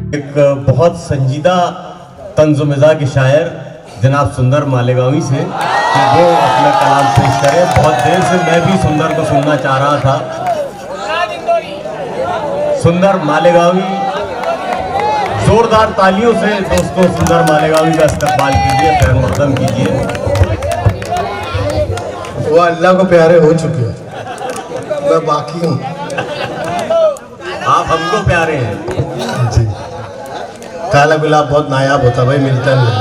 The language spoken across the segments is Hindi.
एक बहुत संजीदा तंज़-ओ-मिज़ाज के शायर जनाब सुंदर मालेगांवी से कि वो अपना कलाम पेश करें। बहुत देर से मैं भी सुंदर को सुनना चाह रहा था। सुंदर मालेगांवी, जोरदार तालियों से दोस्तों सुंदर मालेगांवी का इस्तकबाल कीजिए, खैर मक़दम कीजिए। वो अल्लाह को प्यारे हो चुके हैं, मैं बाकी हूँ। आप हमको प्यारे हैं जी। काला गुलाब बहुत नायाब होता भाई, मिलता नहीं।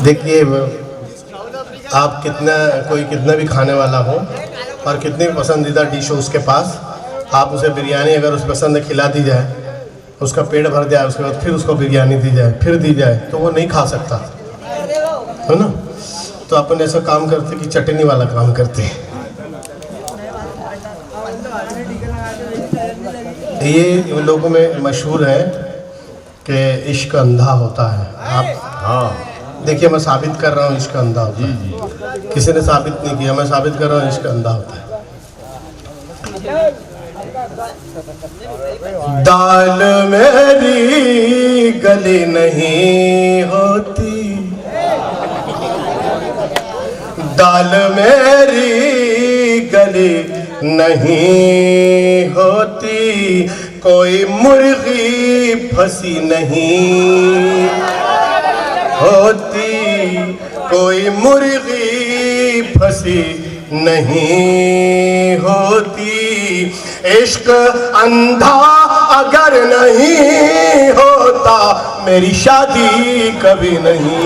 देखिए आप कोई कितना भी खाने वाला हो और कितनी पसंदीदा डिश हो उसके पास, आप उसे बिरयानी अगर उस पसंद खिला दी जाए, उसका पेट भर जाए, उसके बाद फिर उसको बिरयानी दी जाए, फिर दी जाए, तो वो नहीं खा सकता है ना। तो अपन ऐसा काम करते कि चटनी वाला काम करते हैं। ये लोगों में मशहूर है कि इश्क अंधा होता है। आप हाँ देखिए, मैं साबित कर रहा हूँ इश्क अंधा होता है। किसी ने साबित नहीं किया, मैं साबित कर रहा हूँ इश्क अंधा होता है। दाल मेरी गली नहीं होती, दाल मेरी गली नहीं होती, कोई मुर्गी फंसी नहीं होती, कोई मुर्गी फंसी नहीं होती। इश्क अंधा अगर नहीं होता, मेरी शादी कभी नहीं।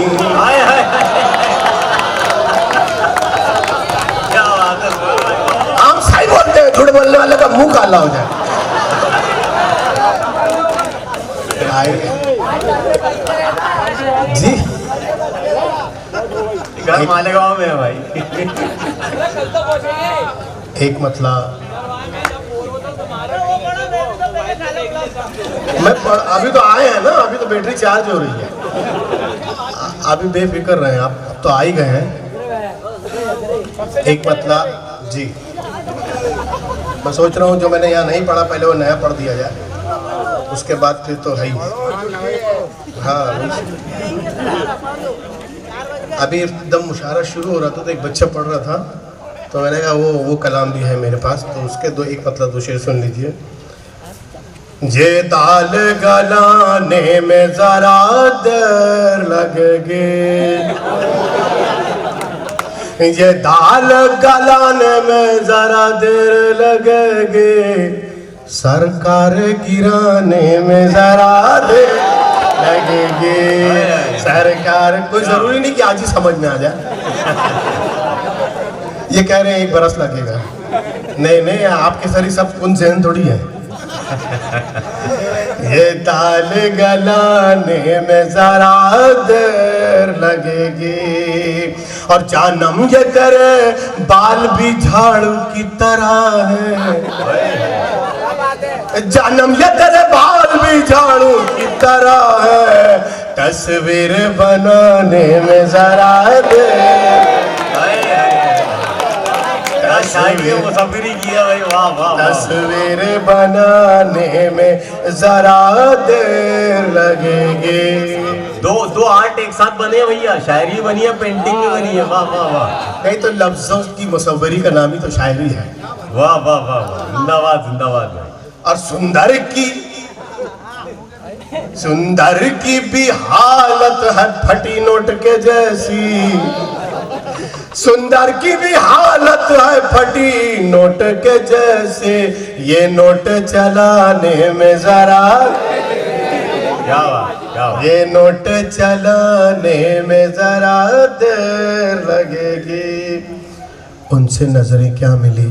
हम सही बोलते हैं, झूठ बोलने वाले का मुंह काला हो जाए। जी घर मालेगांव में है भाई। एक मतलब मैं अभी तो आए हैं ना, अभी तो बैटरी चार्ज हो रही है। अभी बेफिक्र रहे आप, अब तो आ ही गए हैं। एक मतलब जी, मैं सोच रहा हूँ जो मैंने यहाँ नहीं पढ़ा पहले वो नया पढ़ दिया जाए, उसके बाद फिर तो है ही। हाँ, अभी एकदम मुशायरा शुरू हो रहा था तो एक बच्चा पढ़ रहा था, तो मैंने कहा वो कलाम भी है मेरे पास, तो उसके दो एक मतलब दो शेर सुन लीजिए। जे दाल गलाने में जरा देर लगेगी, ये दाल गलाने में जरा देर लगेगी, सरकार गिराने में जरा देर लगेगी। सरकार कोई जरूरी नहीं कि आज ही समझ में आ जाए। ये कह रहे हैं 1 बरस लगेगा। नहीं नहीं, आपके सारी सब कुन जहन थोड़ी है। ये दाल गलाने में जरा देर लगेगी, और जानम ये तेरे बाल भी झाड़ू की तरह है, जानम ये तेरे बाल भी झाड़ू की तरह है, तस्वीर बनाने में जरा देर, मुसाफिरी किया भाई, वाह वाह। तस्वीर बनाने में जरा देर लगेगी। दो आर्ट एक साथ बने भैया, शायरी बनी है, पेंटिंग भी बनी है, वाह वाह वाह। नहीं तो लफ्जों की मुसव्वरी का नाम ही तो शायरी है। वाह वाह वाह वाह, जिंदाबाद जिंदाबाद भाई। और सुंदर की भी हालत है फटी नोट के जैसी, सुंदर की भी हालत है फटी नोट के जैसे, ये नोट चलाने में जरा, क्या बात, ये नोट चलाने में जरा देर लगेगी। उनसे नजरें क्या मिली,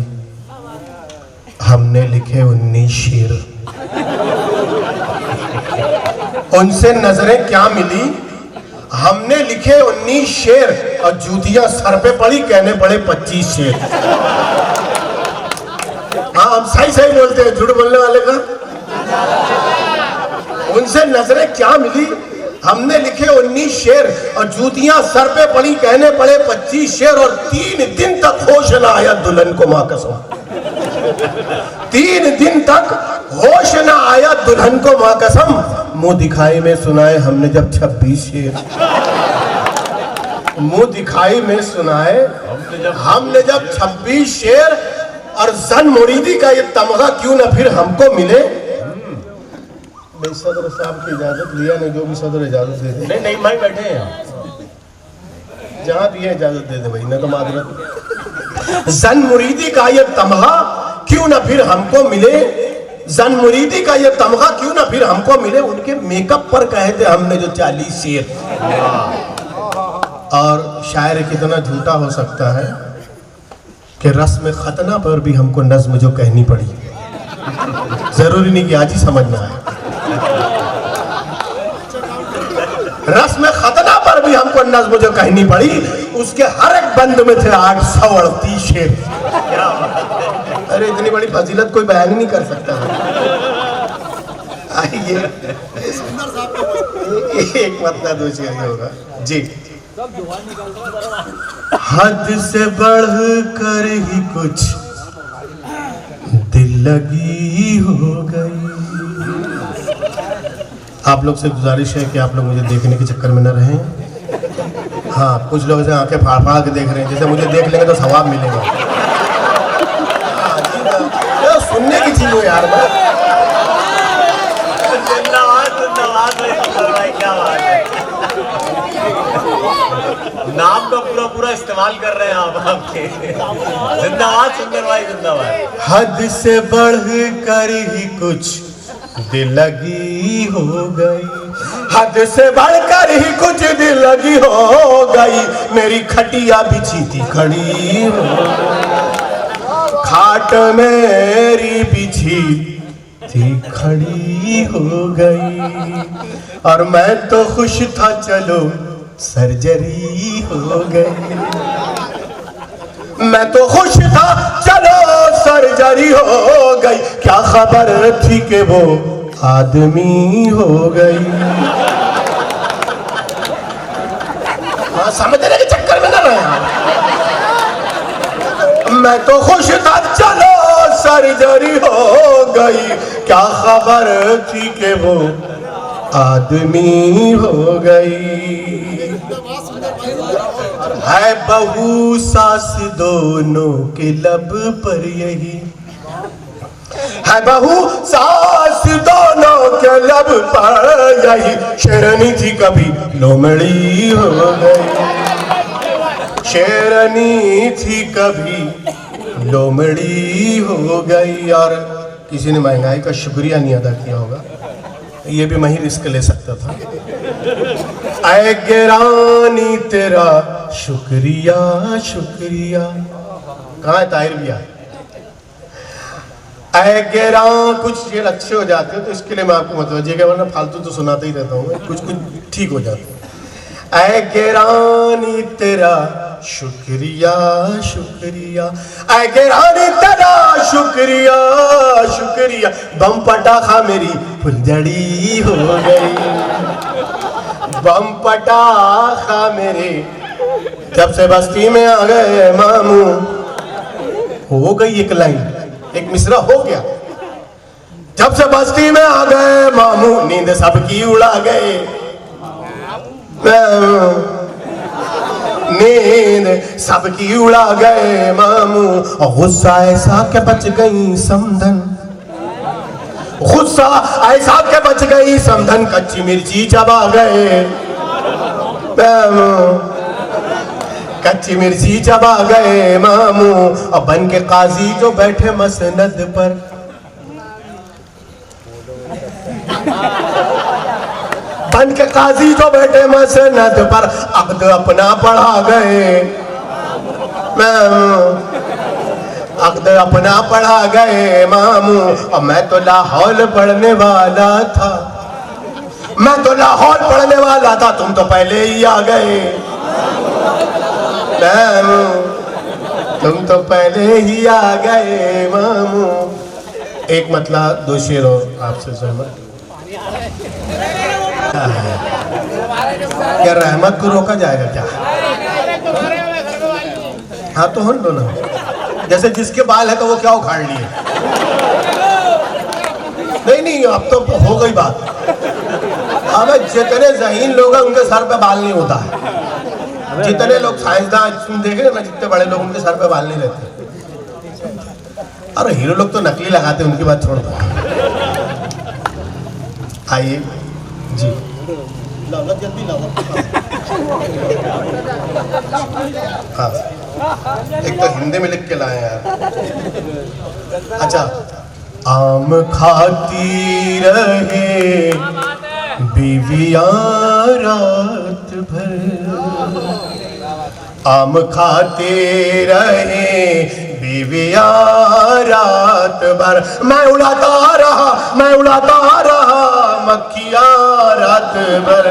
हमने लिखे 19 शेर। उनसे नजरें क्या मिली, हमने लिखे 19 शेर, और जूतियां सर पे पड़ी, कहने पड़े 25 शेर। हाँ, हम सही सही बोलते हैं, झूठ बोलने वाले का। उनसे नजरें क्या मिली, हमने लिखे 19 शेर, और जूतियां सर पे पड़ी, कहने पड़े 25 शेर, और 3 दिन तक होश ना आया दुल्हन को, मां कसम। 3 दिन तक होश न आया दुल्हन को मां कसम, मुंह दिखाई में सुनाए हमने जब 26 शेर। मुंह दिखाई में सुनाए हमने जब 26 शेर, और जन मुरीदी का ये तमगा क्यों न फिर हमको मिले। भाई सदर साहब की इजाजत लिया नहीं, जो भी सदर इजाजत दे दे। नहीं भाई बैठे हैं, जहां भी है इजाजत दे दे भाई, न तो माजरत। जन मुरीदी का ये तमगा क्यों न फिर हमको मिले, जन मुरीदी का ये तमगा क्यों न फिर हमको मिले। उनके मेकअप पर कहे थे हमने जो 40 शेर। और शायर कितना झूठा हो सकता है कि रस्म खतना पर भी हमको नज्म जो कहनी पड़ी, जरूरी नहीं कि आज ही समझना है। रस्म खतना पर भी हमको नज्म जो कहनी पड़ी, उसके हर एक बंद में थे 838 शेर। अरे इतनी बड़ी फजीलत कोई बयान नहीं कर सकता है। आइए एक मतलब दो शेर होगा जी। हद से बढ़ कर ही कुछ दिल लगी हो गई। आप लोग से गुजारिश है कि आप लोग मुझे देखने के चक्कर में न रहें। हाँ, कुछ लोग ऐसे आंखें फाड़ फाड़ के देख रहे हैं, जैसे मुझे देख लेंगे तो सवाब मिलेगा। तो सुनने की चीज हो यार। क्या बात है, नाम का पूरा पूरा इस्तेमाल कर रहे हैं आप आपके। जिंदाबाद सुंदर भाई, जिंदाबाद। हद से बढ़ कर ही कुछ दिल लगी हो गई, हद से बढ़कर ही कुछ दिल लगी हो गई। मेरी खटिया बिछी थी खड़ी हो, खाट मेरी बिछी थी खड़ी हो गई। और मैं तो खुश था चलो सर्जरी हो गई, मैं तो खुश था चलो सर्जरी हो गई। क्या खबर थी कि वो आदमी हो गई। हाँ, समझने के चक्कर में ना रहे। मैं तो खुश था चलो सर्जरी हो गई, क्या खबर थी कि वो आदमी हो गई। है बहू सास दोनों के लब पर यही, है बहू सास दोनों के लब पर यही। शेरनी थी कभी लोमड़ी हो गई, शेरनी थी कभी लोमड़ी हो गई। और किसी ने महंगाई का शुक्रिया नहीं अदा किया होगा, ये भी मैं ही रिस्क ले सकता था। ऐ गिरानी तेरा शुक्रिया शुक्रिया। कहाँ है ताहिर भैया? ऐ गिरा, कुछ शेर अच्छे हो जाते हैं तो इसके लिए मैं आपको मतवज्जे, वरना फालतू तो सुनाता ही रहता हूँ, कुछ कुछ ठीक हो जाते हैं। ऐ गिरानी तेरा शुक्रिया शुक्रिया, ऐ गिरानी तेरा शुक्रिया शुक्रिया। बम पटाखा मेरी फुलझड़ी हो गई, बम पटाखा मेरे जब से बस्ती में आ गए मामू। हो गई एक लाइन, एक मिसरा हो गया। जब से बस्ती में आ गए मामू, नींद सबकी उड़ा गए, नींद सबकी उड़ा गए मामू। और गुस्सा ऐसा के बच गई समधन, गुस्सा ऐसा के बच गई समधन। कच्ची मिर्ची चबा गए मामू, कच्ची मिर्ची चबा गए मामू। और बन के काजी जो बैठे मसनद पर, बन के काजी जो बैठे मसनद पर, अब्द अपना पढ़ा गए मामू, अब्द अपना पढ़ा गए मामू। और मैं तो लाहौल पढ़ने वाला था, मैं तो लाहौल पढ़ने वाला था, तुम तो पहले ही आ गए मामू, तुम तो पहले ही आ गए मामू। एक मतलब दो शेर हो आपसे सहमत। क्या रहमत को रोका जाएगा क्या? हाँ तो हो ना। जैसे जिसके बाल है तो वो क्या उखाड़ लिए। नहीं, अब तो हो गई बात। अब जितने ज़हीन लोग हैं उनके सर पे बाल नहीं होता है। जितने लोग साइंसदान देखे ना, जितने बड़े लोग उनके सर पे बाल नहीं रहते। अरे हीरो लोग तो नकली लगाते हैं, उनकी बात छोड़ दो। आइए जी, जल्दी हाँ, एक तो हिंदी में लिख के लाए यार। अच्छा, आम खाती रहे बीवियां रात भर, आम खाते रहे बीवियां रात भर, मैं उड़ाता रहा मक्खियां रात भर,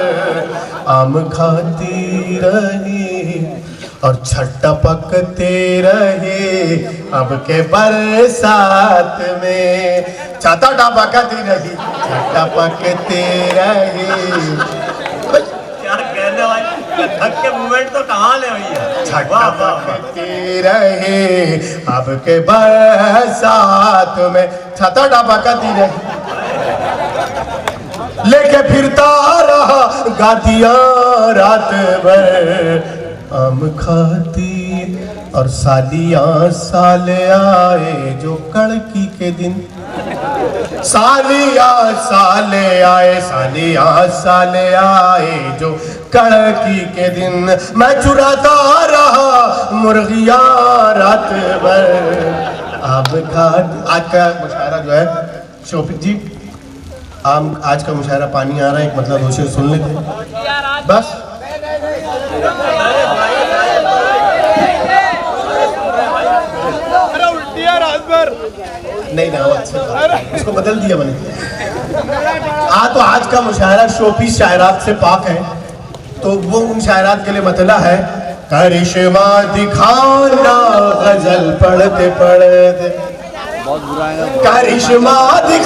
आम खाती रही और छट्टा पकते रहे अब के बरसात में, छाता टपकती रही छट्टा पकते रहे। क्या कहने वाली कथक के मूवमेंट तो कहाँ ले भैया, छट्टा पकते रहे अब के बरसात में, छाता टपकती रही लेके फिरता रहा गादियां रात भर, आम खाती। और सालियां साल आए जो कड़की के दिन, सालियां साल आए जो कड़की के दिन, मैं चुराता रहा मुर्गियां रात भर। आम खाती। आज का मुशायरा जो है शोभित जी, आज का मुशायरा पानी आ रहा है, एक मतलब दूसरे सुन लेते बस। नहीं ना, उसको बदल दिया मैंने। तो आज का मुशायरा शोपी शायरात से पाक है, तो वो उन शायरात के लिए मतला है, करिश्मा दिखाना गजल पढ़ते पढ़ते, करिश्मा दिखा